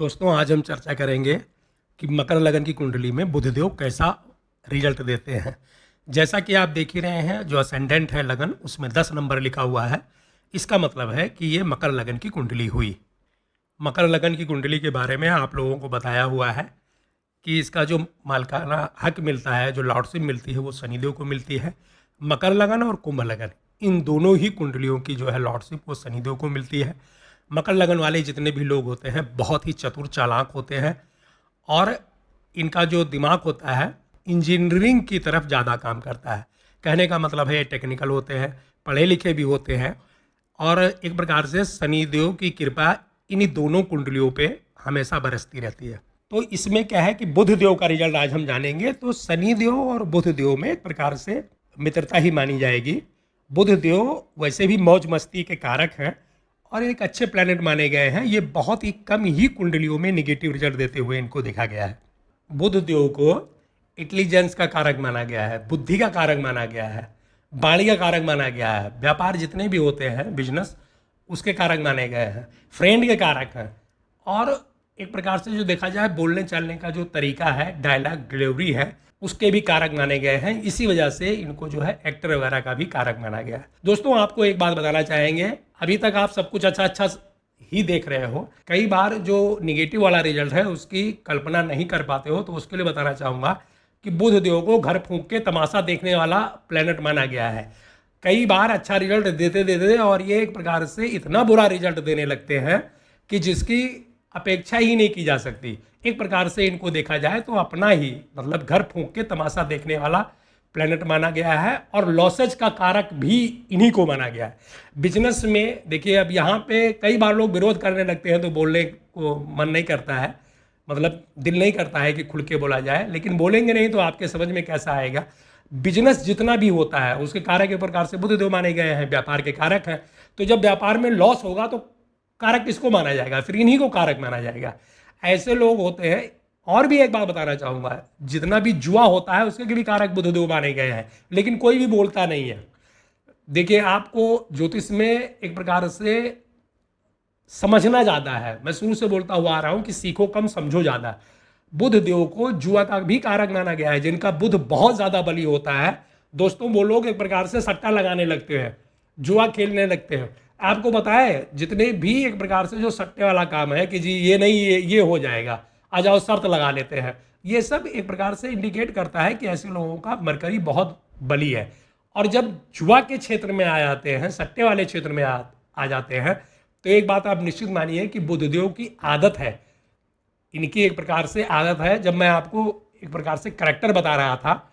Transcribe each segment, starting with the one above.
दोस्तों आज हम चर्चा करेंगे कि मकर लगन की कुंडली में बुधदेव कैसा रिजल्ट देते हैं। जैसा कि आप देख ही रहे हैं, जो असेंडेंट है लगन उसमें 10 नंबर लिखा हुआ है। इसका मतलब है कि ये मकर लगन की कुंडली हुई। मकर लगन की कुंडली के बारे में आप लोगों को बताया हुआ है कि इसका जो मालिकाना हक मिलता है, जो लॉर्डशिप मिलती है, वो शनिदेव को मिलती है। मकर लगन और कुंभ लगन, इन दोनों ही कुंडलियों की जो है लॉर्डशिप वो शनिदेव को मिलती है। मकर लगन वाले जितने भी लोग होते हैं बहुत ही चतुर चालाक होते हैं और इनका जो दिमाग होता है इंजीनियरिंग की तरफ ज़्यादा काम करता है। कहने का मतलब है टेक्निकल होते हैं, पढ़े लिखे भी होते हैं और एक प्रकार से शनिदेव की कृपा इन्हीं दोनों कुंडलियों पे हमेशा बरसती रहती है। तो इसमें क्या है कि बुध देव का रिजल्ट आज हम जानेंगे। तो शनि देव और बुध देव में एक प्रकार से मित्रता ही मानी जाएगी। बुध देव वैसे भी मौज मस्ती के कारक हैं और एक अच्छे प्लैनेट माने गए हैं। ये बहुत ही कम ही कुंडलियों में निगेटिव रिजल्ट देते हुए इनको देखा गया है। बुध देव को इंटेलिजेंस का कारक माना गया है, बुद्धि का कारक माना गया है, वाणी का कारक माना गया है, व्यापार जितने भी होते हैं बिजनेस उसके कारक माने गए हैं, फ्रेंड के कारक हैं और एक प्रकार से जो देखा जाए बोलने चालने का जो तरीका है, डायलॉग डिलीवरी है, उसके भी कारक माने गए हैं। इसी वजह से इनको जो है एक्टर वगैरह का भी कारक माना गया है। दोस्तों आपको एक बात बताना चाहेंगे, अभी तक आप सब कुछ अच्छा अच्छा ही देख रहे हो, कई बार जो निगेटिव वाला रिजल्ट है उसकी कल्पना नहीं कर पाते हो, तो उसके लिए बताना चाहूँगा कि बुध देव को घर फूंक के तमाशा देखने वाला प्लेनेट माना गया है। कई बार अच्छा रिजल्ट देते देते और ये एक प्रकार से इतना बुरा रिजल्ट देने लगते हैं कि जिसकी अपेक्षा ही नहीं की जा सकती। एक प्रकार से इनको देखा जाए तो अपना ही मतलब घर फूंक के तमाशा देखने वाला प्लेनेट माना गया है और लॉसेज का कारक भी इन्हीं को माना गया है। बिजनेस में देखिए, अब यहाँ पे कई बार लोग विरोध करने लगते हैं तो बोलने को मन नहीं करता है, मतलब दिल नहीं करता है कि खुल के बोला जाए, लेकिन बोलेंगे नहीं तो आपके समझ में कैसा आएगा। बिजनेस जितना भी होता है उसके कारक एक प्रकार से बुध देव माने गए हैं, व्यापार के कारक हैं। तो जब व्यापार में लॉस होगा तो कारक किसको माना जाएगा? फिर इन्हीं को कारक माना जाएगा। ऐसे लोग होते हैं। और भी एक बात बताना चाहूंगा, जितना भी जुआ होता है उसके भी कारक बुध देव माने गए हैं, लेकिन कोई भी बोलता नहीं है। देखिए, आपको ज्योतिष में एक प्रकार से समझना ज़्यादा है। मैं शुरू से बोलता हुआ आ रहा हूं कि सीखो कम समझो ज़्यादा। बुध देव को जुआ का भी कारक माना गया है। जिनका बुध बहुत ज़्यादा बली होता है दोस्तों, वो लोग एक प्रकार से सट्टा लगाने लगते हैं, जुआ खेलने लगते हैं। आपको बताए जितने भी एक प्रकार से जो सट्टे वाला काम है कि जी ये नहीं ये हो जाएगा, आ जाओ शर्त लगा लेते हैं, ये सब एक प्रकार से इंडिकेट करता है कि ऐसे लोगों का मरकरी बहुत बली है। और जब जुआ के क्षेत्र में आ जाते हैं, सट्टे वाले क्षेत्र में आ जाते हैं, तो एक बात आप निश्चित मानिए कि बुधदेव की आदत है, इनकी एक प्रकार से आदत है। जब मैं आपको एक प्रकार से करेक्टर बता रहा था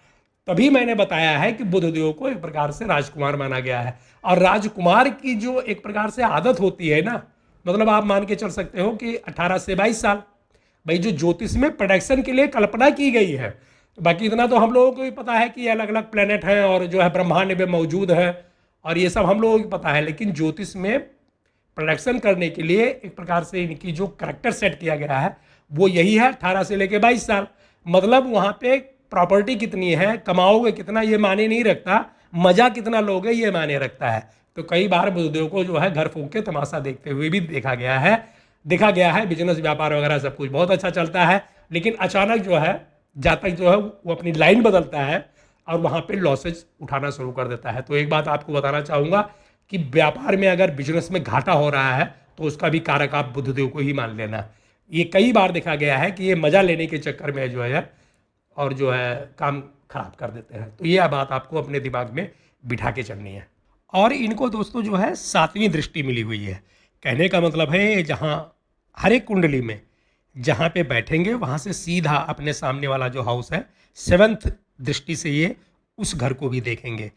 तभी मैंने बताया है कि बुधदेव को एक प्रकार से राजकुमार माना गया है। और राजकुमार की जो एक प्रकार से आदत होती है ना, मतलब आप मान के चल सकते हो कि 18 से 22 साल, भाई जो ज्योतिष में प्रोडक्शन के लिए कल्पना की गई है। बाकी इतना तो हम लोगों को भी पता है कि अलग अलग प्लेनेट हैं और जो है ब्रह्मांड में मौजूद है और ये सब हम लोगों को पता है, लेकिन ज्योतिष में प्रोडक्शन करने के लिए एक प्रकार से इनकी जो करेक्टर सेट किया गया है वो यही है, 18 से लेकर 22 साल। मतलब वहाँ पे प्रॉपर्टी कितनी है, कमाओगे कितना, ये माने नहीं रखता, मजा कितना लोगे ये माने रखता है। तो कई बार बुधदेव को जो है घर फूंक के तमाशा देखते हुए भी देखा गया है। बिजनेस व्यापार वगैरह सब कुछ बहुत अच्छा चलता है, लेकिन अचानक जो है जातक जो है वो अपनी लाइन बदलता है और वहाँ पे लॉसेज उठाना शुरू कर देता है। तो एक बात आपको बताना चाहूँगा कि व्यापार में अगर बिजनेस में घाटा हो रहा है तो उसका भी कारक आप बुधदेव को ही मान लेना। ये कई बार देखा गया है कि ये मजा लेने के चक्कर में जो है और जो है काम खराब कर देते हैं। तो ये बात आपको अपने दिमाग में बिठा के चलनी है। और इनको दोस्तों जो है 7वीं दृष्टि मिली हुई है। कहने का मतलब है जहाँ हर एक कुंडली में जहाँ पे बैठेंगे वहाँ से सीधा अपने सामने वाला जो हाउस है 7th दृष्टि से ये उस घर को भी देखेंगे।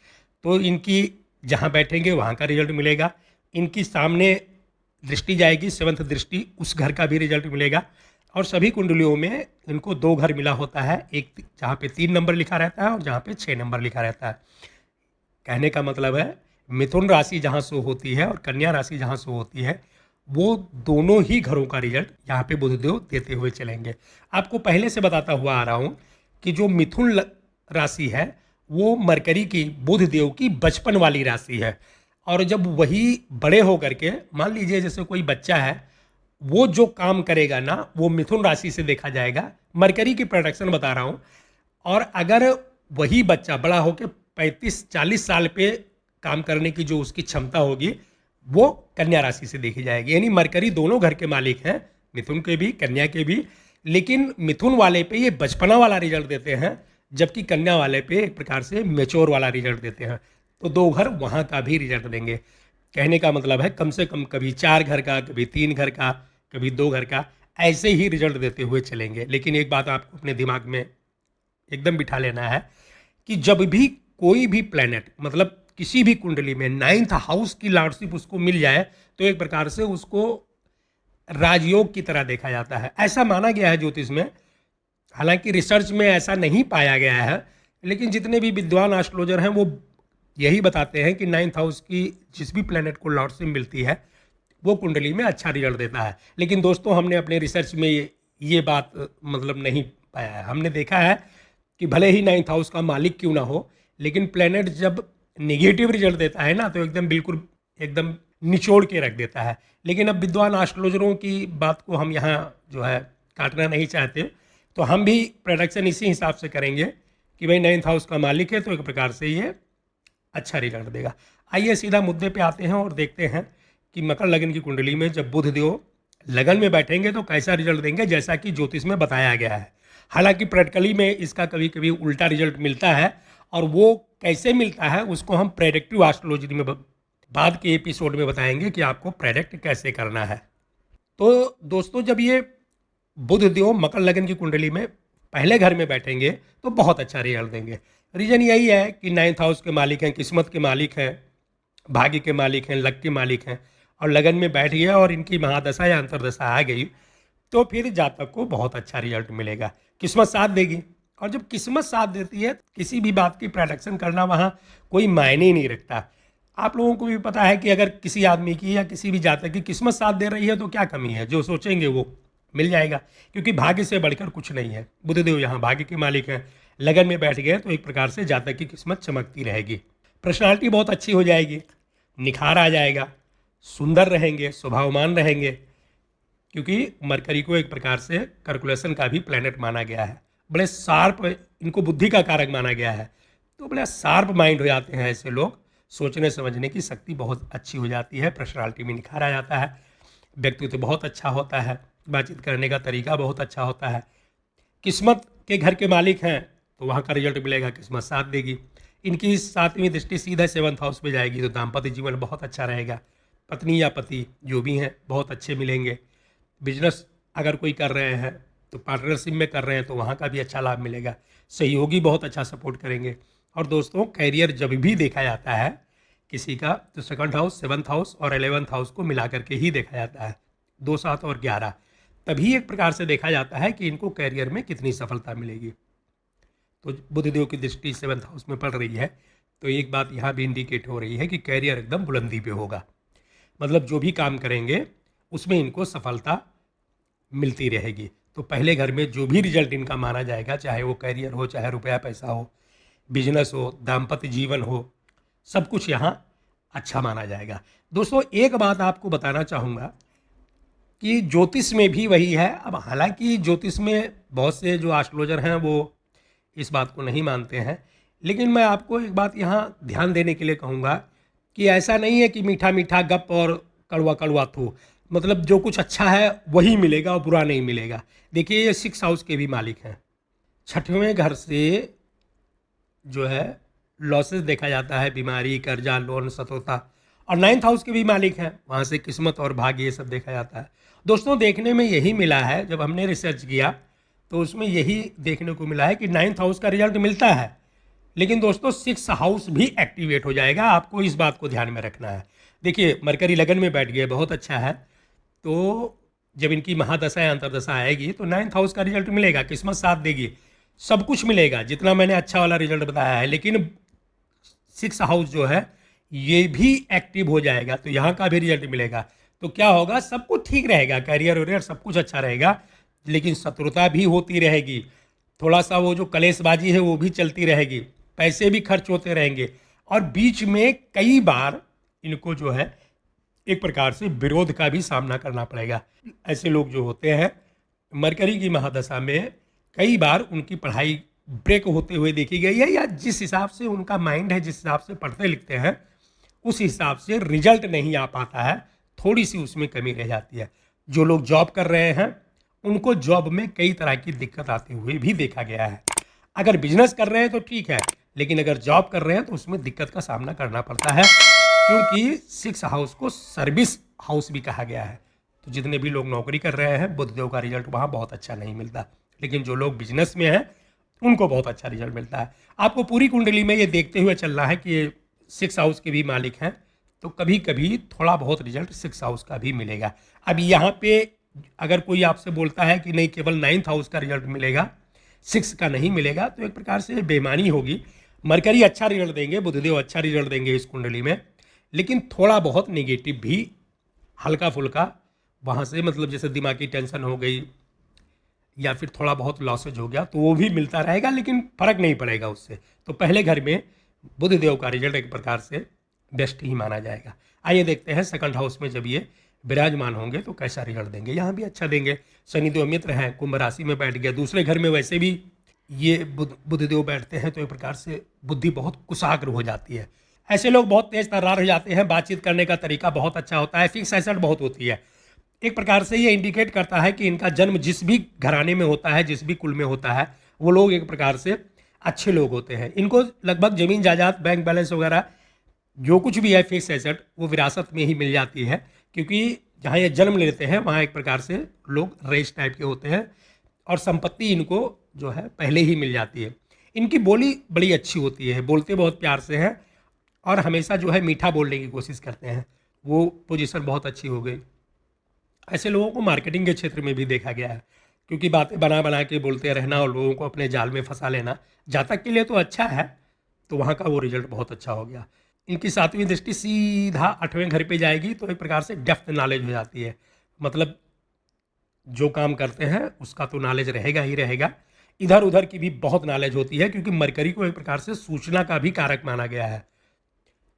तो इनकी जहाँ बैठेंगे वहाँ का रिजल्ट मिलेगा, इनकी सामने दृष्टि जाएगी 7th दृष्टि, उस घर का भी रिजल्ट मिलेगा। और सभी कुंडलियों में इनको 2 घर मिला होता है, एक जहाँ पे 3 नंबर लिखा रहता है और जहाँ पे 6 नंबर लिखा रहता है। कहने का मतलब है मिथुन राशि जहाँ शो होती है और कन्या राशि जहाँ शो होती है वो दोनों ही घरों का रिजल्ट यहाँ पे बुधदेव देते हुए चलेंगे। आपको पहले से बताता हुआ आ रहा हूँ कि जो मिथुन राशि है वो मरकरी की, बुधदेव की बचपन वाली राशि है। और जब वही बड़े हो करके मान लीजिए जैसे कोई बच्चा है, वो जो काम करेगा ना वो मिथुन राशि से देखा जाएगा। मरकरी की प्रोडक्शन बता रहा हूँ। और अगर वही बच्चा बड़ा होकर 35-40 साल पे काम करने की जो उसकी क्षमता होगी वो कन्या राशि से देखी जाएगी। यानी मरकरी दोनों घर के मालिक हैं, मिथुन के भी कन्या के भी, लेकिन मिथुन वाले पे ये बचपना वाला रिजल्ट देते हैं, जबकि कन्या वाले पे एक प्रकार से मेच्योर वाला रिजल्ट देते हैं। तो दो घर वहाँ का भी रिजल्ट देंगे। कहने का मतलब है कम से कम कभी 4 घर का, कभी 3 घर का, कभी 2 घर का, ऐसे ही रिजल्ट देते हुए चलेंगे। लेकिन एक बात आपको अपने दिमाग में एकदम बिठा लेना है कि जब भी कोई भी प्लैनेट मतलब किसी भी कुंडली में 9th हाउस की लॉर्डशिप उसको मिल जाए तो एक प्रकार से उसको राजयोग की तरह देखा जाता है, ऐसा माना गया है ज्योतिष में। हालांकि रिसर्च में ऐसा नहीं पाया गया है, लेकिन जितने भी विद्वान एस्ट्रोलॉजर हैं वो यही बताते हैं कि 9th हाउस की जिस भी प्लैनेट को लॉर्डशिप मिलती है वो कुंडली में अच्छा रिजल्ट देता है। लेकिन दोस्तों हमने अपने रिसर्च में ये बात मतलब नहीं पाया है। हमने देखा है कि भले ही 9th हाउस का मालिक क्यों ना हो, लेकिन प्लैनेट जब निगेटिव रिजल्ट देता है ना तो एकदम बिल्कुल एकदम निचोड़ के रख देता है। लेकिन अब विद्वान एस्ट्रोलॉजरों की बात को हम यहाँ जो है काटना नहीं चाहते, तो हम भी प्रोडक्शन इसी हिसाब से करेंगे कि भाई 9th हाउस का मालिक है तो एक प्रकार से ये अच्छा रिजल्ट देगा। आइए सीधा मुद्दे पे आते हैं और देखते हैं कि मकर लगन की कुंडली में जब बुध देव लगन में बैठेंगे तो कैसा रिजल्ट देंगे, जैसा कि ज्योतिष में बताया गया है। हालांकि प्रैक्टिकली में इसका कभी कभी उल्टा रिजल्ट मिलता है, और वो कैसे मिलता है उसको हम प्रेडिक्टिव एस्ट्रोलॉजी में बाद के एपिसोड में बताएंगे कि आपको प्रेडिक्ट कैसे करना है। तो दोस्तों जब ये बुध देव मकर लगन की कुंडली में पहले घर में बैठेंगे तो बहुत अच्छा रिजल्ट देंगे। रीजन यही है कि 9th हाउस के मालिक हैं, किस्मत के मालिक हैं, भाग्य के मालिक हैं, लक के मालिक हैं, और लगन में बैठ गया और इनकी महादशा या अंतरदशा आ गई तो फिर जातक को बहुत अच्छा रिजल्ट मिलेगा, किस्मत साथ देगी। और जब किस्मत साथ देती है किसी भी बात की प्रेडिक्शन करना वहाँ कोई मायने ही नहीं रखता। आप लोगों को भी पता है कि अगर किसी आदमी की या किसी भी जातक की किस्मत साथ दे रही है तो क्या कमी है, जो सोचेंगे वो मिल जाएगा, क्योंकि भाग्य से बढ़कर कुछ नहीं है। बुधदेव यहाँ भाग्य के मालिक हैं, लगन में बैठ गए तो एक प्रकार से जातक की किस्मत चमकती रहेगी, पर्सनालिटी बहुत अच्छी हो जाएगी, निखार आ जाएगा, सुंदर रहेंगे, स्वभावमान रहेंगे, क्योंकि मरकरी को एक प्रकार से कैलकुलेशन का भी प्लैनेट माना गया है। बड़े शार्प, इनको बुद्धि का कारक माना गया है, तो बड़े शार्प माइंड हो जाते हैं ऐसे लोग, सोचने समझने की शक्ति बहुत अच्छी हो जाती है, पर्सनालिटी में निखार आ जाता है, व्यक्तित्व बहुत अच्छा होता है, बातचीत करने का तरीका बहुत अच्छा होता है। किस्मत के घर के मालिक हैं तो वहाँ का रिजल्ट मिलेगा, किस्मत साथ देगी। इनकी 7वीं दृष्टि सीधा 7th हाउस में जाएगी तो दाम्पत्य जीवन बहुत अच्छा रहेगा, पत्नी या पति जो भी हैं बहुत अच्छे मिलेंगे। बिजनेस अगर कोई कर रहे हैं तो पार्टनरशिप में कर रहे हैं तो वहाँ का भी अच्छा लाभ मिलेगा, सहयोगी बहुत अच्छा सपोर्ट करेंगे। और दोस्तों कैरियर जब भी देखा जाता है किसी का तो 2nd हाउस, 7th हाउस और 11th हाउस को मिला करके ही देखा जाता है, 2, 7 और 11, तभी एक प्रकार से देखा जाता है कि इनको कैरियर में कितनी सफलता मिलेगी। तो बुधदेव की दृष्टि 7th हाउस में पड़ रही है तो एक बात यहाँ भी इंडिकेट हो रही है कि कैरियर एकदम बुलंदी पे होगा, मतलब जो भी काम करेंगे उसमें इनको सफलता मिलती रहेगी। तो पहले घर में जो भी रिजल्ट इनका माना जाएगा, चाहे वो कैरियर हो, चाहे रुपया पैसा हो, बिजनेस हो, दाम्पत्य जीवन हो, सब कुछ यहाँ अच्छा माना जाएगा। दोस्तों एक बात आपको बताना चाहूँगा कि ज्योतिष में भी वही है। अब हालांकि ज्योतिष में बहुत से जो एस्ट्रोलॉजर हैं वो इस बात को नहीं मानते हैं, लेकिन मैं आपको एक बात यहाँ ध्यान देने के लिए कहूँगा कि ऐसा नहीं है कि मीठा मीठा गप और कड़वा कड़वा थू, मतलब जो कुछ अच्छा है वही मिलेगा और बुरा नहीं मिलेगा। देखिए ये 6 हाउस के भी मालिक हैं, 6वें घर से जो है लॉसेस देखा जाता है, बीमारी, कर्जा, लोन, सतोता, और 9th हाउस के भी मालिक हैं, वहाँ से किस्मत और भाग्य ये सब देखा जाता है। दोस्तों देखने में यही मिला है, जब हमने रिसर्च किया तो उसमें यही देखने को मिला है कि 9th हाउस का रिजल्ट मिलता है, लेकिन दोस्तों 6th हाउस भी एक्टिवेट हो जाएगा, आपको इस बात को ध्यान में रखना है। देखिए मरकरी लगन में बैठ गए, बहुत अच्छा है, तो जब इनकी महादशा या अंतरदशा आएगी तो 9th हाउस का रिजल्ट मिलेगा, किस्मत साथ देगी, सब कुछ मिलेगा जितना मैंने अच्छा वाला रिजल्ट बताया है। लेकिन 6th हाउस जो है ये भी एक्टिव हो जाएगा तो यहाँ का भी रिजल्ट मिलेगा, तो क्या होगा, सब कुछ ठीक रहेगा, कैरियर वरियर सब कुछ अच्छा रहेगा, लेकिन शत्रुता भी होती रहेगी, थोड़ा सा वो जो कलेशबाजी है वो भी चलती रहेगी, पैसे भी खर्च होते रहेंगे, और बीच में कई बार इनको जो है एक प्रकार से विरोध का भी सामना करना पड़ेगा। ऐसे लोग जो होते हैं मरकरी की महादशा में कई बार उनकी पढ़ाई ब्रेक होते हुए देखी गई है, या जिस हिसाब से उनका माइंड है, जिस हिसाब से पढ़ते लिखते हैं, उस हिसाब से रिजल्ट नहीं आ पाता है, थोड़ी सी उसमें कमी रह जाती है। जो लोग जॉब कर रहे हैं उनको जॉब में कई तरह की दिक्कत आते हुए भी देखा गया है। अगर बिजनेस कर रहे हैं तो ठीक है, लेकिन अगर जॉब कर रहे हैं तो उसमें दिक्कत का सामना करना पड़ता है, क्योंकि 6 हाउस को सर्विस हाउस भी कहा गया है। तो जितने भी लोग नौकरी कर रहे हैं बुधदेव का रिजल्ट वहाँ बहुत अच्छा नहीं मिलता, लेकिन जो लोग बिजनेस में हैं उनको बहुत अच्छा रिजल्ट मिलता है। आपको पूरी कुंडली में ये देखते हुए चलना है कि ये 6 हाउस के भी मालिक हैं, तो कभी कभी थोड़ा बहुत रिजल्ट 6 हाउस का भी मिलेगा। अब यहाँ पे अगर कोई आपसे बोलता है कि नहीं केवल 9th हाउस का रिजल्ट मिलेगा, 6 का नहीं मिलेगा, तो एक प्रकार से बेईमानी होगी। मरकरी अच्छा रिजल्ट देंगे, बुधदेव अच्छा रिजल्ट देंगे इस कुंडली में, लेकिन थोड़ा बहुत नेगेटिव भी हल्का फुल्का वहाँ से, मतलब जैसे दिमागी टेंशन हो गई या फिर थोड़ा बहुत लॉसेज हो गया तो वो भी मिलता रहेगा, लेकिन फर्क नहीं पड़ेगा उससे। तो पहले घर में बुधदेव का रिजल्ट एक प्रकार से बेस्ट ही माना जाएगा। आइए देखते हैं सेकंड हाउस में जब ये विराजमान होंगे तो कैसा रिजल्ट देंगे। यहाँ भी अच्छा देंगे। शनिदेव मित्र हैं, कुंभ राशि में बैठ गया, दूसरे घर में वैसे भी ये बुधदेव बैठते हैं, तो एक प्रकार से बुद्धि बहुत कुशाग्र हो जाती है। ऐसे लोग बहुत तेज तर्रार हो जाते हैं, बातचीत करने का तरीका बहुत अच्छा होता है, फिक्स एसेट बहुत होती है। एक प्रकार से ये इंडिकेट करता है कि इनका जन्म जिस भी घराने में होता है, जिस भी कुल में होता है, वो लोग एक प्रकार से अच्छे लोग होते हैं। इनको लगभग जमीन जायदाद, बैंक बैलेंस वगैरह जो कुछ भी है फिक्स एसेट, वो विरासत में ही मिल जाती है, क्योंकि जहाँ ये जन्म लेते हैं वहाँ एक प्रकार से लोग रईस टाइप के होते हैं और संपत्ति इनको जो है पहले ही मिल जाती है। इनकी बोली बड़ी अच्छी होती है, बोलते बहुत प्यार से हैं और हमेशा जो है मीठा बोलने की कोशिश करते हैं। वो पोजीशन बहुत अच्छी हो गई। ऐसे लोगों को मार्केटिंग के क्षेत्र में भी देखा गया है, क्योंकि बातें बना बना के बोलते रहना और लोगों को अपने जाल में फंसा लेना जातक के लिए तो अच्छा है, तो वहाँ का वो रिजल्ट बहुत अच्छा हो गया। इनकी 7वीं दृष्टि सीधा 8वें घर पे जाएगी, तो एक प्रकार से डेप्थ नॉलेज हो जाती है। मतलब जो काम करते हैं उसका तो नॉलेज रहेगा ही रहेगा, इधर उधर की भी बहुत नॉलेज होती है, क्योंकि मरकरी को एक प्रकार से सूचना का भी कारक माना गया है।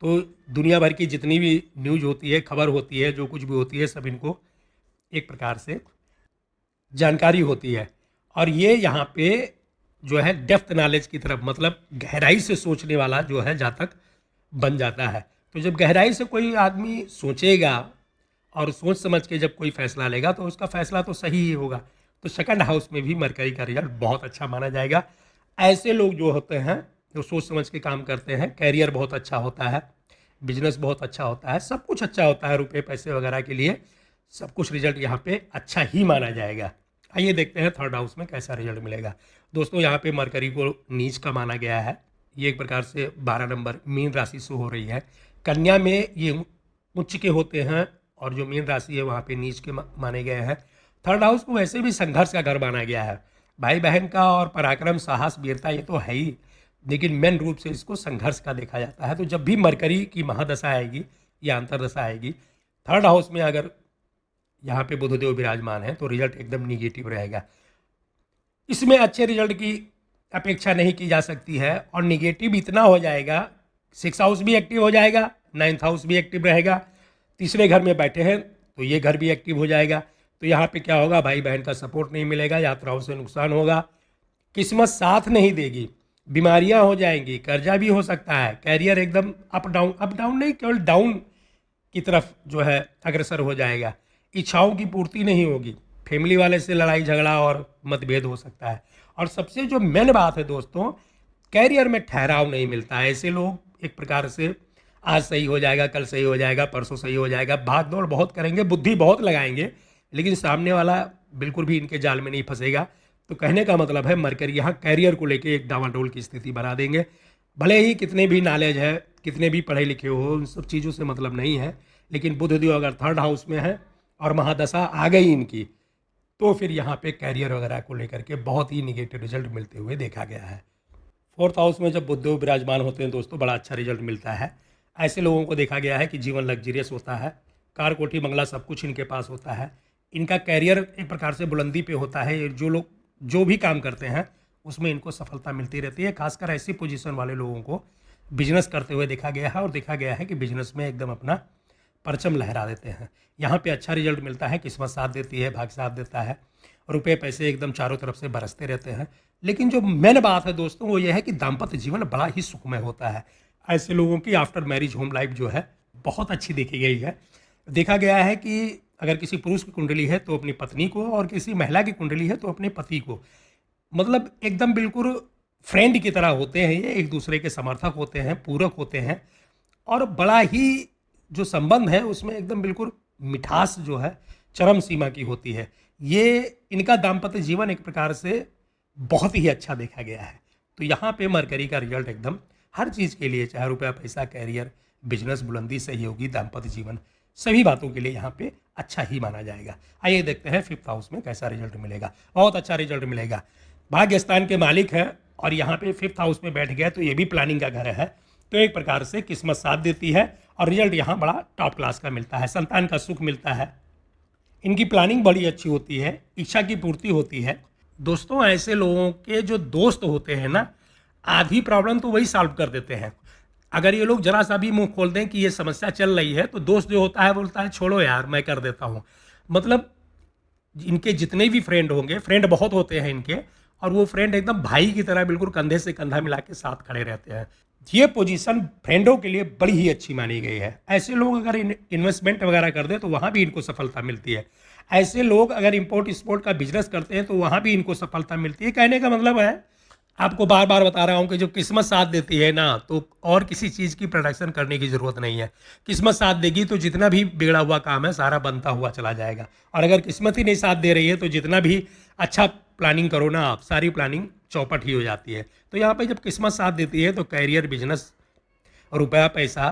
तो दुनिया भर की जितनी भी न्यूज होती है, खबर होती है, जो कुछ भी होती है, सब इनको एक प्रकार से जानकारी होती है। और ये यहाँ पे जो है डेप्थ नॉलेज की तरफ, मतलब गहराई से सोचने वाला जो है जातक बन जाता है। तो जब गहराई से कोई आदमी सोचेगा और सोच समझ के जब कोई फैसला लेगा तो उसका फैसला तो सही ही होगा। तो सेकंड हाउस में भी मरकरी का रिजल्ट बहुत अच्छा माना जाएगा। ऐसे लोग जो होते हैं जो सोच समझ के काम करते हैं, कैरियर बहुत अच्छा होता है, बिजनेस बहुत अच्छा होता है, सब कुछ अच्छा होता है, रुपए पैसे वगैरह के लिए सब कुछ रिजल्ट यहाँ पे अच्छा ही माना जाएगा। आइए देखते हैं थर्ड हाउस में कैसा रिजल्ट मिलेगा। दोस्तों यहाँ पे मरकरी को नीच का माना गया है। ये एक प्रकार से 12 नंबर मीन राशि से हो रही है। कन्या में ये उच्च के होते हैं और जो मीन राशि है वहाँ पे नीच के माने गए हैं। थर्ड हाउस को वैसे भी संघर्ष का घर माना गया है। भाई बहन का और पराक्रम, साहस, वीरता ये तो है ही, लेकिन मेन रूप से इसको संघर्ष का देखा जाता है। तो जब भी मरकरी की महादशा आएगी या अंतरदशा आएगी, थर्ड हाउस में अगर यहाँ पे बुधदेव विराजमान है तो रिजल्ट एकदम निगेटिव रहेगा। इसमें अच्छे रिजल्ट की अपेक्षा नहीं की जा सकती है, और निगेटिव इतना हो जाएगा, 6 हाउस भी एक्टिव हो जाएगा, 9th हाउस भी एक्टिव रहेगा, तीसरे घर में बैठे हैं तो ये घर भी एक्टिव हो जाएगा। तो यहाँ पे क्या होगा, भाई बहन का सपोर्ट नहीं मिलेगा, यात्राओं से नुकसान होगा, किस्मत साथ नहीं देगी, बीमारियाँ हो जाएंगी, कर्जा भी हो सकता है, कैरियर एकदम अप डाउन नहीं, केवल डाउन की तरफ जो है अग्रसर हो जाएगा, इच्छाओं की पूर्ति नहीं होगी, फैमिली वाले से लड़ाई झगड़ा और मतभेद हो सकता है। और सबसे जो मेन बात है दोस्तों, कैरियर में ठहराव नहीं मिलता है। ऐसे लोग एक प्रकार से आज सही हो जाएगा, कल सही हो जाएगा, परसों सही हो जाएगा, भाग दौड़ बहुत करेंगे, बुद्धि बहुत लगाएंगे, लेकिन सामने वाला बिल्कुल भी इनके जाल में नहीं फंसेगा। तो कहने का मतलब है मरकरी यहाँ कैरियर को लेके एक डावाडोल की स्थिति बना देंगे। भले ही कितने भी नॉलेज है, कितने भी पढ़े लिखे हो, उन सब चीज़ों से मतलब नहीं है, लेकिन बुधदेव अगर थर्ड हाउस में है और महादशा आ गई इनकी, तो फिर यहाँ पे कैरियर वगैरह को लेकर के बहुत ही निगेटिव रिजल्ट मिलते हुए देखा गया है। फोर्थ हाउस में जब बुधदेव विराजमान होते हैं दोस्तों, बड़ा अच्छा रिजल्ट मिलता है। ऐसे लोगों को देखा गया है कि जीवन लग्जरियस होता है, कार कोठी बंगला सब कुछ इनके पास होता है, इनका कैरियर एक प्रकार से बुलंदी पे होता है, जो लोग जो भी काम करते हैं उसमें इनको सफलता मिलती रहती है। खासकर ऐसी पोजीशन वाले लोगों को बिजनेस करते हुए देखा गया है, और देखा गया है कि बिजनेस में एकदम अपना परचम लहरा देते हैं। यहाँ पे अच्छा रिजल्ट मिलता है, किस्मत साथ देती है, भाग्य साथ देता है, रुपए पैसे एकदम चारों तरफ से बरसते रहते हैं। लेकिन जो मेन बात है दोस्तों वो ये है कि दाम्पत्य जीवन बड़ा ही सुखमय होता है। ऐसे लोगों की आफ्टर मैरिज होम लाइफ जो है बहुत अच्छी देखी गई है। देखा गया है कि अगर किसी पुरुष की कुंडली है तो अपनी पत्नी को, और किसी महिला की कुंडली है तो अपने पति को, मतलब एकदम बिल्कुल फ्रेंड की तरह होते हैं ये, एक दूसरे के समर्थक होते हैं, पूरक होते हैं, और बड़ा ही जो संबंध है उसमें एकदम बिल्कुल मिठास जो है चरम सीमा की होती है। ये इनका दाम्पत्य जीवन एक प्रकार से बहुत ही अच्छा देखा गया है। तो यहाँ पे मरकरी का रिजल्ट एकदम हर चीज़ के लिए, चाहे रुपया पैसा, कैरियर, बिजनेस, बुलंदी, सहयोगी, दाम्पत्य जीवन, सभी बातों के लिए यहाँ पे अच्छा ही माना जाएगा। आइए देखते हैं 5th हाउस में कैसा रिजल्ट मिलेगा। बहुत अच्छा रिजल्ट मिलेगा। भाग्य स्थान के मालिक है और यहाँ पे 5th हाउस में बैठ गया तो ये भी प्लानिंग का घर है, तो एक प्रकार से किस्मत साथ देती है और रिजल्ट यहाँ बड़ा टॉप क्लास का मिलता है। संतान का सुख मिलता है, इनकी प्लानिंग बड़ी अच्छी होती है, इच्छा की पूर्ति होती है। दोस्तों ऐसे लोगों के जो दोस्त होते हैं ना, आधी प्रॉब्लम तो वही सॉल्व कर देते हैं। अगर ये लोग जरा सा भी मुंह खोल दें कि ये समस्या चल रही है तो दोस्त जो होता है बोलता है छोड़ो यार मैं कर देता हूँ। मतलब इनके जितने भी फ्रेंड होंगे, फ्रेंड बहुत होते हैं इनके, और वो फ्रेंड एकदम भाई की तरह बिल्कुल कंधे से कंधा मिला के साथ खड़े रहते हैं। ये पोजीशन फ्रेंडों के लिए बड़ी ही अच्छी मानी गई है। ऐसे लोग अगर इन्वेस्टमेंट वगैरह कर दे तो वहाँ भी इनको सफलता मिलती है। ऐसे लोग अगर इंपोर्ट एक्सपोर्ट का बिजनेस करते हैं तो वहाँ भी इनको सफलता मिलती है। कहने का मतलब है, आपको बार बार बता रहा हूँ कि जो किस्मत साथ देती है ना, तो और किसी चीज़ की प्रोडक्शन करने की ज़रूरत नहीं है। किस्मत साथ देगी तो जितना भी बिगड़ा हुआ काम है सारा बनता हुआ चला जाएगा, और अगर किस्मत ही नहीं साथ दे रही है तो जितना भी अच्छा प्लानिंग करो ना आप, सारी प्लानिंग चौपट ही हो जाती है। तो यहाँ पे जब किस्मत साथ देती है तो कैरियर, बिजनेस, रुपया पैसा,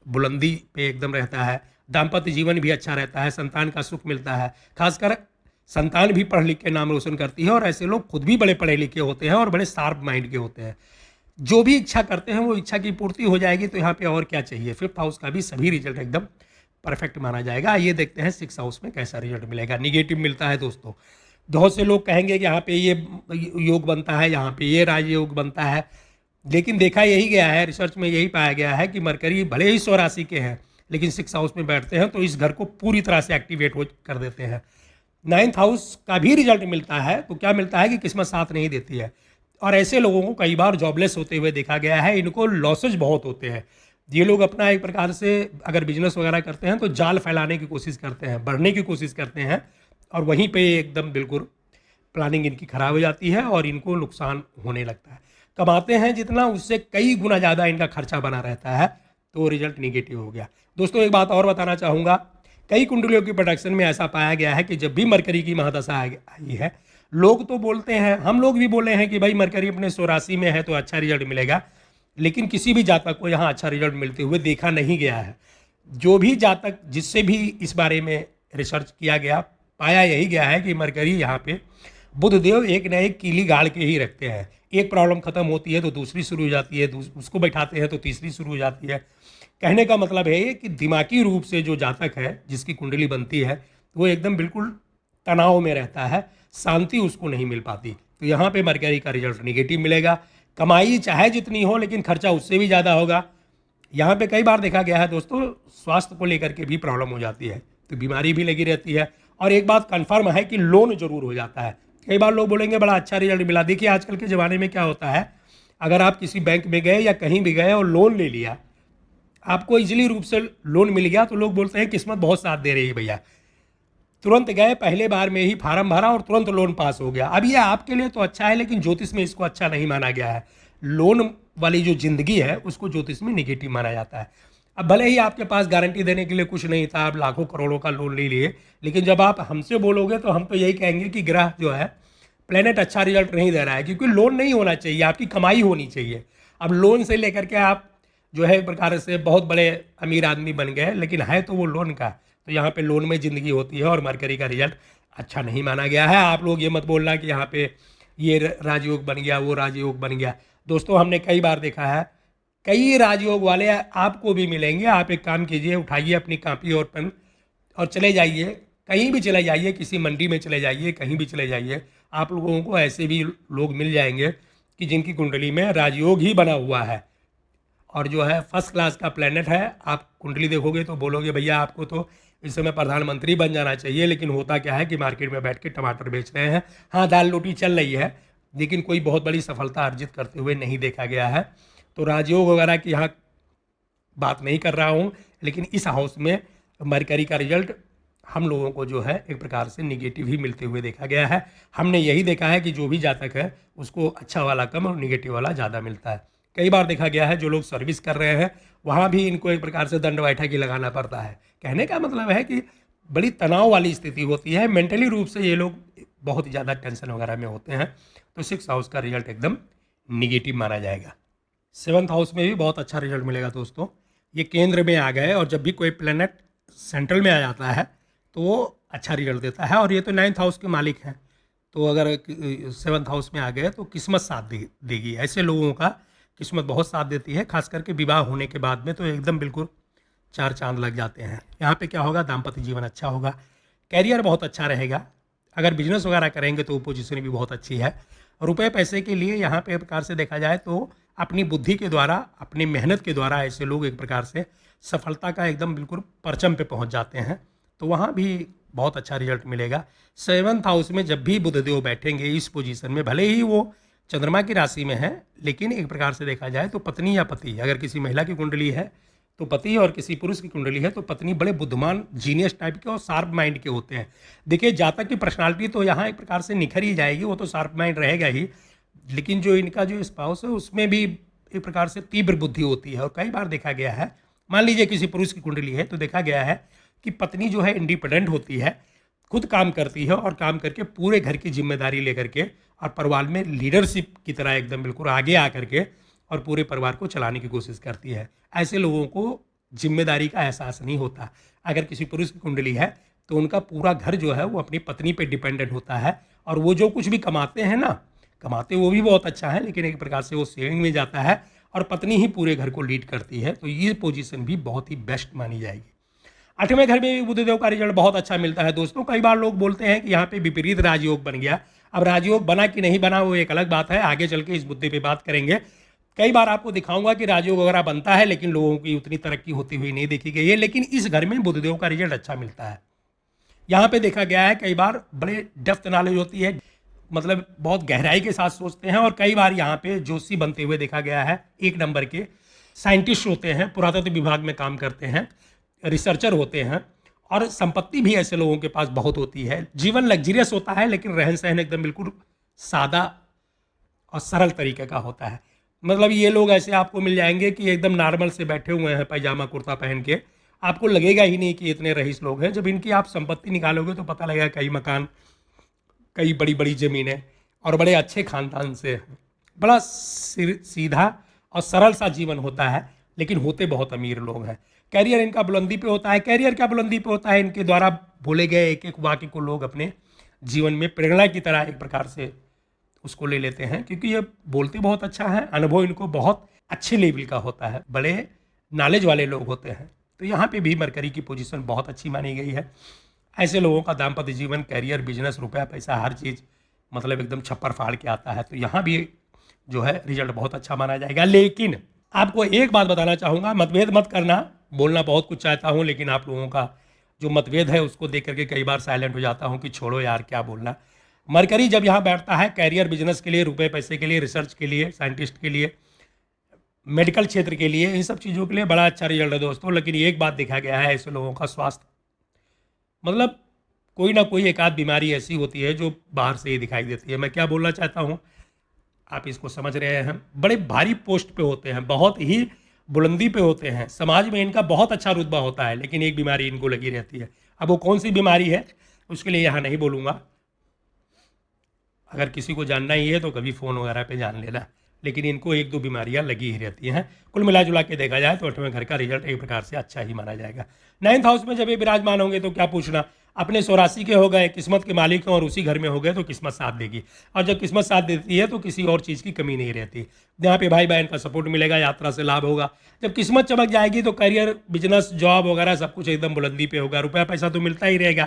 बुलंदी पे एकदम रहता है। दाम्पत्य जीवन भी अच्छा रहता है, संतान का सुख मिलता है। खासकर संतान भी पढ़ लिख के नाम रोशन करती है, और ऐसे लोग खुद भी बड़े पढ़े लिखे होते हैं और बड़े शार्प माइंड के होते हैं। जो भी इच्छा करते हैं वो इच्छा की पूर्ति हो जाएगी। तो यहाँ पे और क्या चाहिए। 5th हाउस का भी सभी रिजल्ट एकदम परफेक्ट माना जाएगा। ये देखते हैं 6th हाउस में कैसा रिजल्ट मिलेगा। निगेटिव मिलता है दोस्तों। बहुत से लोग कहेंगे कि यहाँ पे ये योग बनता है, यहाँ पे ये राजयोग बनता है, लेकिन देखा यही गया है, रिसर्च में यही पाया गया है कि मरकरी भले ही 100 राशि के हैं लेकिन 6th हाउस में बैठते हैं तो इस घर को पूरी तरह से एक्टिवेट कर देते हैं। 9th हाउस का भी रिजल्ट मिलता है तो क्या मिलता है कि किस्मत साथ नहीं देती है, और ऐसे लोगों को कई बार जॉबलेस होते हुए देखा गया है। इनको लॉसेज बहुत होते हैं। ये लोग अपना एक प्रकार से अगर बिजनेस वगैरह करते हैं तो जाल फैलाने की कोशिश करते हैं, बढ़ने की कोशिश करते हैं, और वहीं पे एकदम बिल्कुल प्लानिंग इनकी खराब हो जाती है और इनको नुकसान होने लगता है। कमाते हैं जितना उससे कई गुना ज़्यादा इनका खर्चा बना रहता है, तो रिजल्ट निगेटिव हो गया। दोस्तों एक बात और बताना चाहूँगा, कई कुंडलियों की प्रोडक्शन में ऐसा पाया गया है कि जब भी मरकरी की महादशा आई है, लोग तो बोलते हैं, हम लोग भी बोले हैं कि भाई मरकरी अपने 100 राशि में है तो अच्छा रिजल्ट मिलेगा, लेकिन किसी भी जातक को यहाँ अच्छा रिजल्ट मिलते हुए देखा नहीं गया है। जो भी जातक जिससे भी इस बारे में रिसर्च किया गया, पाया यही गया है कि मरकरी यहाँ पे बुध देव एक न एक कीली गाड़ के ही रखते हैं। एक प्रॉब्लम खत्म होती है तो दूसरी शुरू हो जाती है, उसको बैठाते हैं तो तीसरी शुरू हो जाती है। कहने का मतलब है कि दिमागी रूप से जो जातक है जिसकी कुंडली बनती है वो एकदम बिल्कुल तनाव में रहता है, शांति उसको नहीं मिल पाती। तो यहाँ पे मरकरी का रिजल्ट निगेटिव मिलेगा। कमाई चाहे जितनी हो लेकिन खर्चा उससे भी ज़्यादा होगा। यहाँ पे कई बार देखा गया है दोस्तों, स्वास्थ्य को लेकर के भी प्रॉब्लम हो जाती है, तो बीमारी भी लगी रहती है। और एक बात कन्फर्म है कि लोन जरूर हो जाता है। कई बार लोग बोलेंगे बड़ा अच्छा रिजल्ट मिला। देखिए आजकल के ज़माने में क्या होता है, अगर आप किसी बैंक में गए या कहीं भी गए और लोन ले लिया, आपको इजीली रूप से लोन मिल गया, तो लोग बोलते हैं किस्मत बहुत साथ दे रही है भैया। तुरंत गए, पहले बार में ही फार्म भरा और तुरंत लोन पास हो गया। अब ये आपके लिए तो अच्छा है लेकिन ज्योतिष में इसको अच्छा नहीं माना गया है। लोन वाली जो जिंदगी है उसको ज्योतिष में निगेटिव माना जाता है। अब भले ही आपके पास गारंटी देने के लिए कुछ नहीं था, आप लाखों करोड़ों का लोन ले लिए, लेकिन जब आप हमसे बोलोगे तो हम तो यही कहेंगे कि ग्रह जो है, प्लेनेट अच्छा रिजल्ट नहीं दे रहा है, क्योंकि लोन नहीं होना चाहिए, आपकी कमाई होनी चाहिए। अब लोन से लेकर के आप जो है एक प्रकार से बहुत बड़े अमीर आदमी बन गए, लेकिन है तो वो लोन का। तो यहाँ पे लोन में ज़िंदगी होती है और मरकरी का रिजल्ट अच्छा नहीं माना गया है। आप लोग ये मत बोलना कि यहाँ पे ये राजयोग बन गया, वो राजयोग बन गया। दोस्तों हमने कई बार देखा है, कई राजयोग वाले आपको भी मिलेंगे। आप एक काम कीजिए, उठाइए अपनी कॉपी और पेन और चले जाइए, कहीं भी चले जाइए, किसी मंडी में चले जाइए, कहीं भी चले जाइए, आप लोगों को ऐसे भी लोग मिल जाएंगे कि जिनकी कुंडली में राजयोग ही बना हुआ है। और जो है फर्स्ट क्लास का प्लेनेट है। आप कुंडली देखोगे तो बोलोगे भैया आपको तो इस समय प्रधानमंत्री बन जाना चाहिए, लेकिन होता क्या है कि मार्केट में बैठ के टमाटर बेच रहे हैं। हाँ, दाल रोटी चल रही है, लेकिन कोई बहुत बड़ी सफलता अर्जित करते हुए नहीं देखा गया है। तो राजयोग वगैरह की यहाँ बात नहीं कर रहा हूँ, लेकिन इस हाउस में मरकरी का रिजल्ट हम लोगों को जो है एक प्रकार से निगेटिव ही मिलते हुए देखा गया है। हमने यही देखा है कि जो भी जातक है उसको अच्छा वाला कम और निगेटिव वाला ज़्यादा मिलता है। कई बार देखा गया है जो लोग सर्विस कर रहे हैं वहाँ भी इनको एक प्रकार से दंड बैठक ही लगाना पड़ता है। कहने का मतलब है कि बड़ी तनाव वाली स्थिति होती है, मेंटली रूप से ये लोग बहुत ही ज़्यादा टेंशन वगैरह में होते हैं। तो 6th हाउस का रिजल्ट एकदम निगेटिव माना जाएगा। 7th हाउस में भी बहुत अच्छा रिजल्ट मिलेगा दोस्तों। ये केंद्र में आ गए और जब भी कोई प्लेनेट सेंट्रल में आ जाता है तो वो अच्छा रिजल्ट देता है। और ये तो 9th हाउस के मालिक हैं, तो अगर 7th हाउस में आ गए तो किस्मत साथ देगी। ऐसे लोगों का किस्मत बहुत साथ देती है, खास करके विवाह होने के बाद में तो एकदम बिल्कुल 4 चांद लग जाते हैं। यहाँ पे क्या होगा, दाम्पत्य जीवन अच्छा होगा, कैरियर बहुत अच्छा रहेगा। अगर बिजनेस वगैरह करेंगे तो पोजीशन भी बहुत अच्छी है। रुपए पैसे के लिए यहाँ पे एक प्रकार से देखा जाए तो अपनी बुद्धि के द्वारा, अपनी मेहनत के द्वारा ऐसे लोग एक प्रकार से सफलता का एकदम बिल्कुल परचम पे पहुँच जाते हैं। तो वहाँ भी बहुत अच्छा रिजल्ट मिलेगा। 7th हाउस में जब भी बुधदेव बैठेंगे इस पोजीशन में, भले ही वो चंद्रमा की राशि में है, लेकिन एक प्रकार से देखा जाए तो पत्नी या पति, अगर किसी महिला की कुंडली है तो पति, और किसी पुरुष की कुंडली है तो पत्नी, बड़े बुद्धिमान, जीनियस टाइप के और शार्प माइंड के होते हैं। देखिए, जातक की पर्सनालिटी तो यहाँ एक प्रकार से निखर ही जाएगी, वो तो शार्प माइंड रहेगा ही, लेकिन जो इनका जो स्पाउस है उसमें भी एक प्रकार से तीव्र बुद्धि होती है। और कई बार देखा गया है, मान लीजिए किसी पुरुष की कुंडली है तो देखा गया है कि पत्नी जो है इंडिपेंडेंट होती है, खुद काम करती है और काम करके पूरे घर की जिम्मेदारी लेकर के और परिवार में लीडरशिप की तरह एकदम बिल्कुल आगे आकर के और पूरे परिवार को चलाने की कोशिश करती है। ऐसे लोगों को जिम्मेदारी का एहसास नहीं होता। अगर किसी पुरुष की कुंडली है तो उनका पूरा घर जो है वो अपनी पत्नी पे डिपेंडेंट होता है, और वो जो कुछ भी कमाते हैं ना, कमाते वो भी बहुत अच्छा है, लेकिन एक प्रकार से वो सेविंग में जाता है और पत्नी ही पूरे घर को लीड करती है। तो ये पोजीशन भी बहुत ही बेस्ट मानी जाएगी। 8वें घर में भी बुधदेव का रिजल्ट बहुत अच्छा मिलता है दोस्तों। कई बार लोग बोलते हैं कि यहाँ पे विपरीत राजयोग बन गया। अब राजयोग बना कि नहीं बना वो एक अलग बात है, आगे चल के इस मुद्दे पे बात करेंगे। कई बार आपको दिखाऊंगा कि राजयोग वगैरह बनता है लेकिन लोगों की उतनी तरक्की होती हुई नहीं देखी गई है, लेकिन इस घर में बुधदेव का रिजल्ट अच्छा मिलता है। यहाँ पे देखा गया है कई बार बड़े डेप्थ नॉलेज होती है, मतलब बहुत गहराई के साथ सोचते हैं। और कई बार यहाँ पे जोशी बनते हुए देखा गया है। 1 नंबर के साइंटिस्ट होते हैं, पुरातत्व विभाग में काम करते हैं, रिसर्चर होते हैं, और संपत्ति भी ऐसे लोगों के पास बहुत होती है। जीवन लग्जरियस होता है लेकिन रहन सहन एकदम बिल्कुल सादा और सरल तरीके का होता है। मतलब ये लोग ऐसे आपको मिल जाएंगे कि एकदम नॉर्मल से बैठे हुए हैं पैजामा कुर्ता पहन के, आपको लगेगा ही नहीं कि इतने रईस लोग हैं। जब इनकी आप संपत्ति निकालोगे तो पता लगेगा कई मकान, कई बड़ी बड़ी ज़मीनें, और बड़े अच्छे खानदान से हैं। बड़ा सीधा और सरल सा जीवन होता है, लेकिन होते बहुत अमीर लोग हैं। कैरियर इनका बुलंदी पे होता है। कैरियर क्या बुलंदी पे होता है, इनके द्वारा बोले गए एक एक वाक्य को लोग अपने जीवन में प्रेरणा की तरह एक प्रकार से उसको ले लेते हैं, क्योंकि ये बोलते बहुत अच्छा है, अनुभव इनको बहुत अच्छे लेवल का होता है, बड़े नॉलेज वाले लोग होते हैं। तो यहाँ पे भी मरकरी की पोजीशन बहुत अच्छी मानी गई है। ऐसे लोगों का दाम्पत्य जीवन, कैरियर, बिजनेस, रुपया पैसा, हर चीज़ मतलब एकदम छप्पर फाड़ के आता है। तो यहाँ भी जो है रिजल्ट बहुत अच्छा माना जाएगा। लेकिन आपको एक बात बताना चाहूँगा, मतभेद मत करना। बोलना बहुत कुछ चाहता हूँ, लेकिन आप लोगों का जो मतभेद है उसको देख करके कई बार साइलेंट हो जाता हूँ कि छोड़ो यार क्या बोलना। मरकरी जब यहाँ बैठता है कैरियर, बिजनेस के लिए, रुपए पैसे के लिए, रिसर्च के लिए, साइंटिस्ट के लिए, मेडिकल क्षेत्र के लिए, इन सब चीज़ों के लिए बड़ा अच्छा रिजल्ट है दोस्तों। लेकिन एक बात देखा गया है, ऐसे लोगों का स्वास्थ्य, मतलब कोई ना कोई एक आध बीमारी ऐसी होती है जो बाहर से ही दिखाई देती है। मैं क्या बोलना चाहता हूँ, आप इसको समझ रहे हैं। बड़े भारी पोस्ट पे होते हैं, बहुत ही बुलंदी पे होते हैं, समाज में इनका बहुत अच्छा रुतबा होता है, लेकिन एक बीमारी इनको लगी रहती है। अब वो कौन सी बीमारी है उसके लिए यहाँ नहीं बोलूँगा, अगर किसी को जानना ही है तो कभी फ़ोन वगैरह पे जान लेना। लेकिन इनको 1-2 बीमारियां लगी ही रहती हैं। कुल मिला जुला के देखा जाए तो 8वें घर का रिजल्ट एक प्रकार से अच्छा ही माना जाएगा। 9th हाउस में जब ये विराजमान होंगे तो क्या पूछना, अपने 84 के हो गए, किस्मत के मालिक हैं और उसी घर में हो गए तो किस्मत साथ देगी। और जब किस्मत साथ देती है तो किसी और चीज़ की कमी नहीं रहती। यहाँ पे भाई बहन का सपोर्ट मिलेगा, यात्रा से लाभ होगा। जब किस्मत चमक जाएगी तो करियर, बिजनेस, जॉब वगैरह सब कुछ एकदम बुलंदी पे होगा। रुपया पैसा तो मिलता ही रहेगा,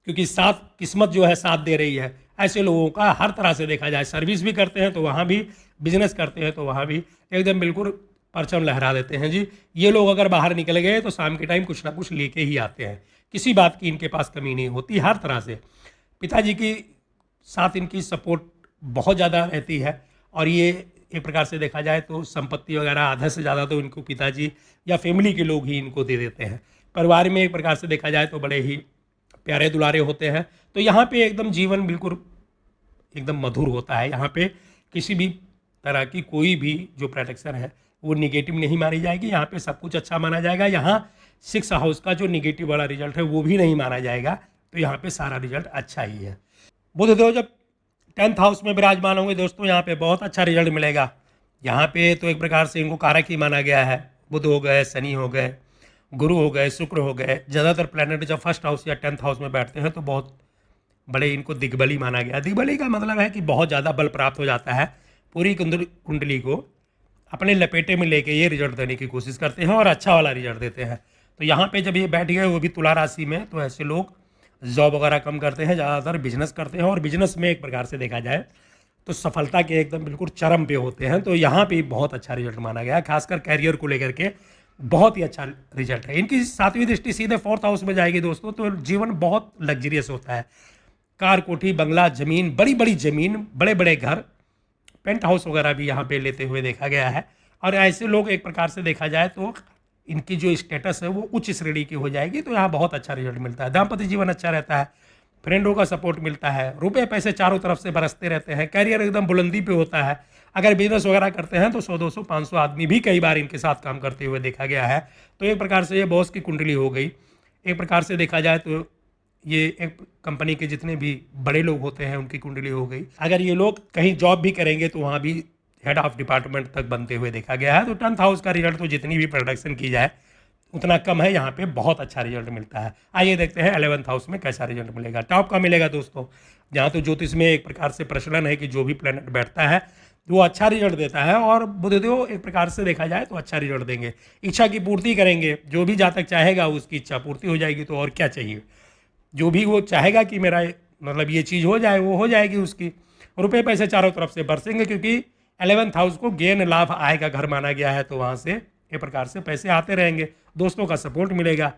क्योंकि साथ किस्मत जो है साथ दे रही है। ऐसे लोगों का हर तरह से देखा जाए, सर्विस भी करते हैं तो वहाँ भी, बिजनेस करते हैं तो वहाँ भी एकदम बिल्कुल परचम लहरा देते हैं जी। ये लोग अगर बाहर निकल गए तो शाम के टाइम कुछ ना कुछ लेके ही आते हैं, किसी बात की इनके पास कमी नहीं होती हर तरह से। पिताजी की साथ इनकी सपोर्ट बहुत ज़्यादा रहती है, और ये एक प्रकार से देखा जाए तो संपत्ति वगैरह आधा से ज़्यादा तो इनको पिताजी या फैमिली के लोग ही इनको दे देते हैं। परिवार में एक प्रकार से देखा जाए तो बड़े ही प्यारे दुलारे होते हैं। तो यहाँ पे एकदम जीवन बिल्कुल एकदम मधुर होता है। यहाँ पे किसी भी तरह की कोई भी जो प्रोटेक्शन है वो निगेटिव नहीं मानी जाएगी। यहाँ पे सब कुछ अच्छा माना जाएगा। यहाँ 6 हाउस का जो निगेटिव वाला रिजल्ट है वो भी नहीं माना जाएगा। तो यहाँ पे सारा रिजल्ट अच्छा ही है। बुधदेव जब 10th हाउस में विराजमान होंगे दोस्तों, यहाँ पे बहुत अच्छा रिजल्ट मिलेगा। यहाँ पे तो एक प्रकार से इनको कारक ही माना गया है। बुध हो गए, शनि हो गए, गुरु हो गए, शुक्र हो गए। ज़्यादातर प्लैनेट जब 1st हाउस या 10th हाउस में बैठते हैं तो बहुत बड़े इनको दिग्बली माना गया। दिग्बली का मतलब है कि बहुत ज़्यादा बल प्राप्त हो जाता है। पूरी कुंडली को अपने लपेटे में लेके ये रिजल्ट देने की कोशिश करते हैं और अच्छा वाला रिजल्ट देते हैं। तो यहाँ पे जब ये बैठ गए वो भी तुला राशि में, तो ऐसे लोग जॉब वगैरह कम करते हैं, ज़्यादातर बिजनेस करते हैं, और बिजनेस में एक प्रकार से देखा जाए तो सफलता के एकदम बिल्कुल चरम पे होते हैं। तो यहाँ पे बहुत अच्छा रिजल्ट माना गया है, खासकर कैरियर को लेकर के बहुत ही अच्छा रिजल्ट है। इनकी 7वीं दृष्टि सीधे 4th हाउस में जाएगी दोस्तों, तो जीवन बहुत लग्जरियस होता है। कार, कोठी, बंगला, जमीन, बड़ी बड़ी जमीन, बड़े बड़े घर, पेंट हाउस वगैरह भी यहाँ पे लेते हुए देखा गया है। और ऐसे लोग एक प्रकार से देखा जाए तो इनकी जो स्टेटस है वो उच्च श्रेणी की हो जाएगी। तो यहाँ बहुत अच्छा रिजल्ट मिलता है। दाम्पत्य जीवन अच्छा रहता है, फ्रेंडों का सपोर्ट मिलता है, रुपए पैसे चारों तरफ से बरसते रहते हैं, कैरियर एकदम बुलंदी पे होता है। अगर बिजनेस वगैरह करते हैं तो 100, 200, 500 आदमी भी कई बार इनके साथ काम करते हुए देखा गया है। तो एक प्रकार से ये बॉस की कुंडली हो गई। एक प्रकार से देखा जाए तो ये एक कंपनी के जितने भी बड़े लोग होते हैं उनकी कुंडली हो गई। अगर ये लोग कहीं जॉब भी करेंगे तो वहाँ भी हेड ऑफ डिपार्टमेंट तक बनते हुए देखा गया है। तो 10th हाउस का रिजल्ट तो जितनी भी प्रोडक्शन की जाए उतना कम है। यहाँ पे बहुत अच्छा रिजल्ट मिलता है। आइए देखते हैं 11th हाउस में कैसा रिजल्ट मिलेगा। टॉप का मिलेगा दोस्तों। जहाँ तो ज्योतिष में एक प्रकार से प्रचलन है कि जो भी प्लैनेट बैठता है वो अच्छा रिजल्ट देता है, और बुधदेव एक प्रकार से देखा जाए तो अच्छा रिजल्ट देंगे। इच्छा की पूर्ति करेंगे, जो भी जातक चाहेगा उसकी इच्छा पूर्ति हो जाएगी। तो और क्या चाहिए, जो भी वो चाहेगा कि मेरा मतलब ये चीज़ हो जाए वो हो जाएगी उसकी। रुपए पैसे चारों तरफ से बरसेंगे, क्योंकि 11th हाउस को गेन लाभ आय का घर माना गया है। तो वहाँ से एक प्रकार से पैसे आते रहेंगे, दोस्तों का सपोर्ट मिलेगा,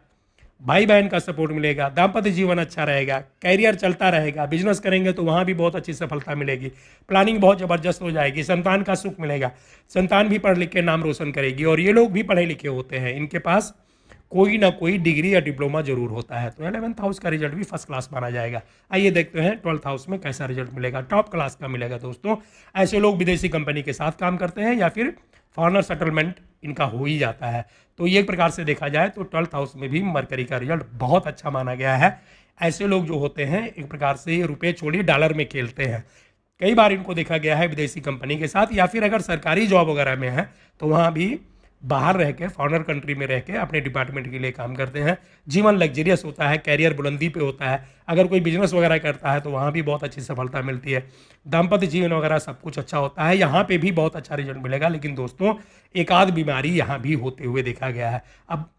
भाई बहन का सपोर्ट मिलेगा, दाम्पत्य जीवन अच्छा रहेगा, कैरियर चलता रहेगा। बिजनेस करेंगे तो वहाँ भी बहुत अच्छी सफलता मिलेगी, प्लानिंग बहुत ज़बरदस्त हो जाएगी, संतान का सुख मिलेगा, संतान भी पढ़ लिख के नाम रोशन करेगी। और ये लोग भी पढ़े लिखे होते हैं, इनके पास कोई ना कोई डिग्री या डिप्लोमा जरूर होता है। तो 11th हाउस का रिजल्ट भी फर्स्ट क्लास माना जाएगा। आइए देखते हैं 12th हाउस में कैसा रिजल्ट मिलेगा। टॉप क्लास का मिलेगा दोस्तों। ऐसे लोग विदेशी कंपनी के साथ काम करते हैं या फिर फॉरेनर सेटलमेंट इनका हो ही जाता है। तो ये एक प्रकार से देखा जाए तो 12th हाउस में भी मरकरी का रिजल्ट बहुत अच्छा माना गया है। ऐसे लोग जो होते हैं एक प्रकार से रुपये छोड़िए डॉलर में खेलते हैं। कई बार इनको देखा गया है विदेशी कंपनी के साथ, या फिर अगर सरकारी जॉब वगैरह में है तो वहाँ भी बाहर रह के फॉरेनर कंट्री में रह के अपने डिपार्टमेंट के लिए काम करते हैं। जीवन लग्जरियस होता है, कैरियर बुलंदी पे होता है। अगर कोई बिजनेस वगैरह करता है तो वहाँ भी बहुत अच्छी सफलता मिलती है। दाम्पत्य जीवन वगैरह सब कुछ अच्छा होता है। यहाँ पे भी बहुत अच्छा रिजल्ट मिलेगा। लेकिन दोस्तों एक आध बीमारी यहाँ भी होते हुए देखा गया है। अब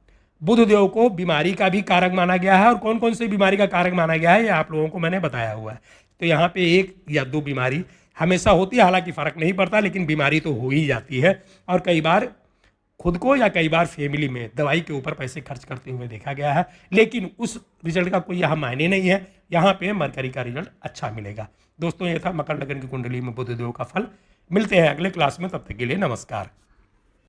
बुधदेव को बीमारी का भी कारक माना गया है, और कौन कौन सी बीमारी का कारक माना गया है ये आप लोगों को मैंने बताया हुआ है। तो यहाँ पे 1 या 2 बीमारी हमेशा होती है, हालांकि फ़र्क नहीं पड़ता, लेकिन बीमारी तो हो ही जाती है। और कई बार खुद को या कई बार फैमिली में दवाई के ऊपर पैसे खर्च करते हुए देखा गया है। लेकिन उस रिजल्ट का कोई यहाँ मायने नहीं है। यहाँ पे मरकरी का रिजल्ट अच्छा मिलेगा। दोस्तों ये था मकर लग्न की कुंडली में बुधदेव का फल। मिलते हैं अगले क्लास में, तब तक के लिए नमस्कार।